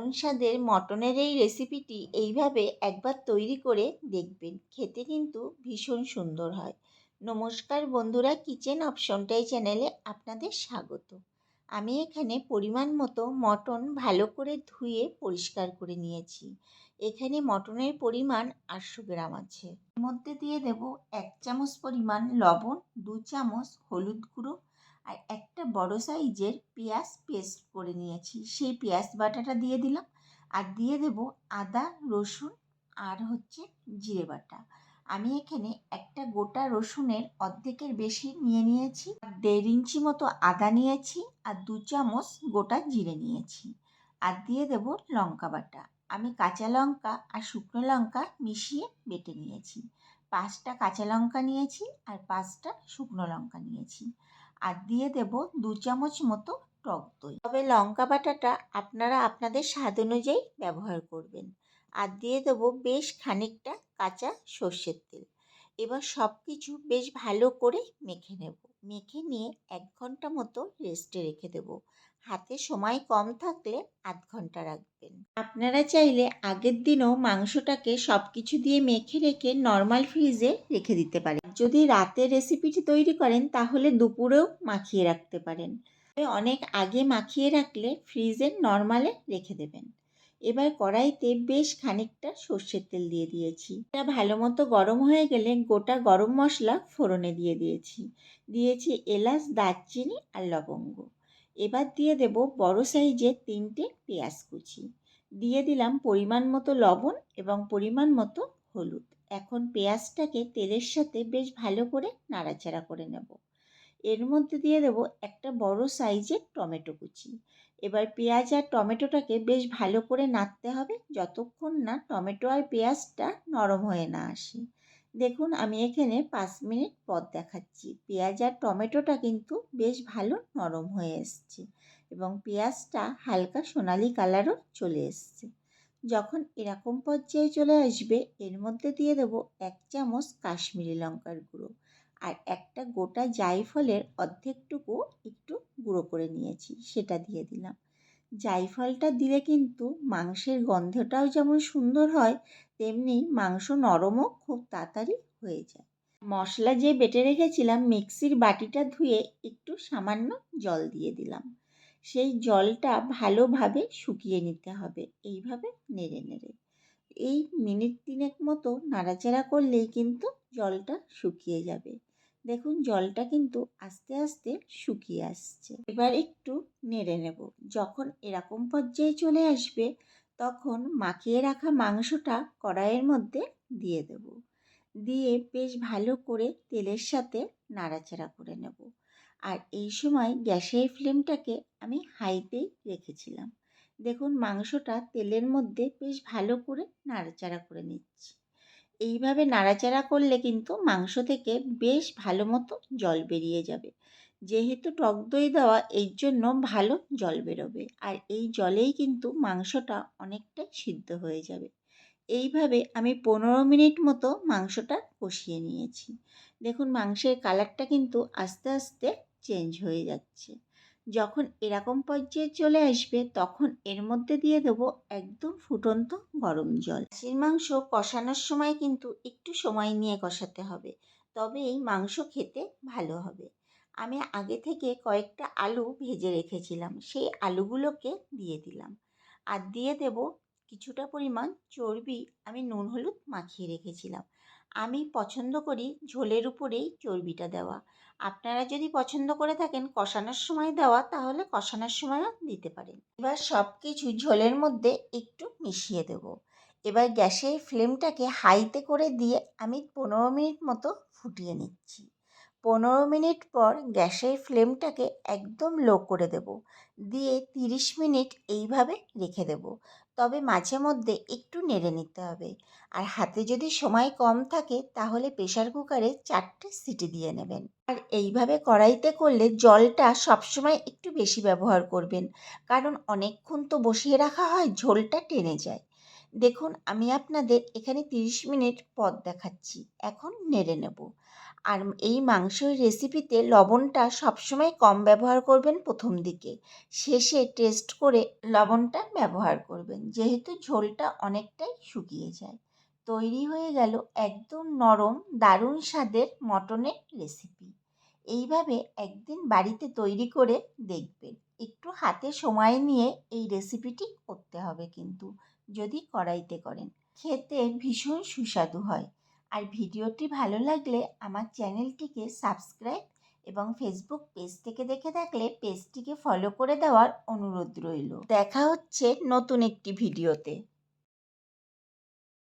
দারুণ স্বাদের মটনের এই রেসিপিটি এইভাবে একবার তৈরি করে দেখবেন, খেতে কিন্তু ভীষণ সুন্দর হয়। নমস্কার বন্ধুরা, কিচেন অপশনটাই চ্যানেলে আপনাদের স্বাগত। আমি এখানে পরিমাণ মতো মটন ভালো করে ধুয়ে পরিষ্কার করে নিয়েছি। এখানে মটনের পরিমাণ 800 গ্রাম আছে। এর মধ্যে দিয়ে দেব 1 চামচ পরিমাণ লবণ, 2 চামচ হলুদ গুঁড়ো আর একটা বড় সাইজের পেঁয়াজ পেস্ট করে নিয়েছি, সেই পেঁয়াজ বাটাটা দিয়ে দিলাম। আর দিয়ে দেব আদা, রসুন আর জিরে বাটা। আমি এখানে একটা গোটা রসুনের অর্ধেকের বেশি নিয়ে নিয়েছি, 1.5 ইঞ্চি মতো আদা নিয়েছি আর 2 চামচ গোটা জিরে নিয়েছি। আর দিয়ে দেব লঙ্কা বাটা। আমি কাঁচা লঙ্কা আর শুকনো লঙ্কা মিশিয়ে বেটে নিয়েছি। 5টা কাঁচা লঙ্কা নিয়েছি আর 5টা শুকনো লঙ্কা নিয়েছি। আর দিয়ে দেব 2 চামচ মতো টক দই। তবে লঙ্কা বাটাটা আপনারা আপনাদের স্বাদ অনুযায়ী ব্যবহার করবেন। আর দিয়ে দেব বেশ খানিকটা কাঁচা সর্ষের তেল। এবার সব কিছু বেশ ভালো করে মেখে নেব। মেখে নিয়ে 1 ঘন্টা মতো রেস্টে রেখে দেব। হাতে সময় কম থাকলে আধ ঘন্টা রাখবেন। আপনারা চাইলে আগের দিনও মাংসটাকে সব কিছু দিয়ে মেখে রেখে নর্মাল ফ্রিজে রেখে দিতে পারেন। যদি রাতের রেসিপিটি তৈরি করেন তাহলে দুপুরেও মাখিয়ে রাখতে পারেন। অনেক আগে মাখিয়ে রাখলে ফ্রিজে নর্মালে রেখে দেবেন। এবার কড়াইতে বেশ খানিকটা সর্ষের তেল দিয়ে দিয়েছি। এটা ভালো মতো গরম হয়ে গেলে গোটা গরম মশলা ফোড়নে দিয়ে দিয়েছি এলাচ, দারচিনি আর লবঙ্গ। এবার দিয়ে দেব বড় সাইজের 3টে পেঁয়াজ কুচি। দিয়ে দিলাম পরিমাণ মতো লবণ এবং পরিমাণ মতো হলুদ। এখন পেঁয়াজটাকে তেলের সাথে বেশ ভালো করে নাড়াচাড়া করে নেব। এর মধ্যে দিয়ে দেব একটা বড় সাইজের টমেটো কুচি। এবার পেঁয়াজ আর টমেটোটাকে বেশ ভালো করে নাড়তে হবে যতক্ষণ না টমেটো আর পেঁয়াজটা নরম হয়ে না আসে। দেখুন আমি এখানে 5 মিনিট পর দেখাচ্ছি। পেঁয়াজ আর টমেটোটা কিন্তু বেশ ভালো নরম হয়ে এসছে এবং পেঁয়াজটা হালকা সোনালি কালারও চলে এসছে। যখন এরকম পর্যায়ে চলে আসবে এর মধ্যে দিয়ে দেব 1 চামচ কাশ্মীরি লঙ্কার গুঁড়ো আর একটা গোটা জায়ফলের অর্ধেকটুকু একটু গুঁড়ো করে নিয়েছি, সেটা দিয়ে দিলাম। জায়ফলটা দিলে কিন্তু মাংসের গন্ধটাও যেমন সুন্দর হয়, তেমনি মাংস নরমও খুব তাড়াতাড়ি হয়ে যায়। মশলা যে বেটে রেখেছিলাম মিক্সির বাটিটা ধুয়ে একটু সামান্য জল দিয়ে দিলাম। সেই জলটা ভালোভাবে শুকিয়ে নিতে হবে, এইভাবে নেড়ে নেড়ে। এই মিনিট 3 মতো নাড়াচাড়া করলেই কিন্তু জলটা শুকিয়ে যাবে। দেখুন জলটা কিন্তু আস্তে আস্তে শুকিয়ে আসছে। এবার একটু নেড়ে নেব। যখন এরকম পর্যায়ে চলে আসবে তখন মাখিয়ে রাখা মাংসটা কড়াইয়ের মধ্যে দিয়ে দেব। দিয়ে বেশ ভালো করে তেলের সাথে নাড়াচাড়া করে নেব। আর এই সময় গ্যাসের ফ্লেমটাকে আমি হাইতেই রেখেছিলাম। দেখুন মাংসটা তেলের মধ্যে বেশ ভালো করে নাড়াচাড়া করে নিচ্ছি। এইভাবে নাড়াচাড়া করলে কিন্তু মাংস থেকে বেশ ভালো মতো জল বেরিয়ে যাবে। যেহেতু টক দই দেওয়া এর জন্য ভালো জল বেরোবে আর এই জলেই কিন্তু মাংসটা অনেকটাই সিদ্ধ হয়ে যাবে। এইভাবে আমি 15 মিনিট মতো মাংসটা কষিয়ে নিয়েছি। দেখুন মাংসের কালারটা কিন্তু আস্তে আস্তে চেঞ্জ হয়ে যাচ্ছে। যখন এরকম পর্যায়ে চলে আসবে তখন এর মধ্যে দিয়ে দেবো একদম ফুটন্ত গরম জল। খাসির মাংস কষানোর সময় কিন্তু একটু সময় নিয়ে কষাতে হবে, তবে এই মাংস খেতে ভালো হবে। আমি আগে থেকে কয়েকটা আলু ভেজে রেখেছিলাম, সেই আলুগুলোকে দিয়ে দিলাম। আর দিয়ে দেব কিছুটা পরিমাণ চর্বি আমি নুন হলুদ মাখিয়ে রেখেছিলাম। আমি পছন্দ করি ঝোলের উপরেই চর্বিটা দেওয়া। আপনারা যদি পছন্দ করে থাকেন কষানোর সময় দেওয়া তাহলে কষানোর সময়ও দিতে পারেন। এবার সব কিছু ঝোলের মধ্যে একটু মিশিয়ে দেব। এবার গ্যাসের ফ্লেমটাকে হাইতে করে দিয়ে আমি 15 মিনিট মতো ফুটিয়ে নিচ্ছি। 15 মিনিট পর গ্যাসের ফ্লেমটাকে একদম লো করে দেব, দিয়ে 30 মিনিট এইভাবে রেখে দেব। তবে মাঝে মধ্যে একটু নেড়ে নিতে হবে। আর হাতে যদি সময় কম থাকে তাহলে প্রেসার কুকারে 4টে সিটি দিয়ে নেবেন। আর এইভাবে কড়াইতে করলে জলটা সবসময় একটু বেশি ব্যবহার করবেন, কারণ অনেকক্ষণ তো বসিয়ে রাখা হয়, ঝোলটা টেনে যায়। দেখুন আমি আপনাদের এখানে 30 মিনিট পর দেখাচ্ছি। এখন নেড়ে নেব। আর এই মাংসের রেসিপিতে লবণটা সবসময় কম ব্যবহার করবেন প্রথম দিকে, শেষে টেস্ট করে লবণটা ব্যবহার করবেন, যেহেতু ঝোলটা অনেকটাই শুকিয়ে যায়। তৈরি হয়ে গেল একদম নরম দারুণ স্বাদের মটনের রেসিপি। এইভাবে একদিন বাড়িতে তৈরি করে দেখবেন। একটু হাতে সময় নিয়ে এই রেসিপিটি করতে হবে কিন্তু, যদি কড়াইতে করেন খেতে ভীষণ সুস্বাদু হয়। আর ভিডিওটি ভালো লাগলে আমার চ্যানেলটিকে সাবস্ক্রাইব এবং ফেসবুক পেজ থেকে দেখে থাকলে পেজটিকে ফলো করে দেওয়ার অনুরোধ রইল। দেখা হচ্ছে নতুন একটি ভিডিওতে।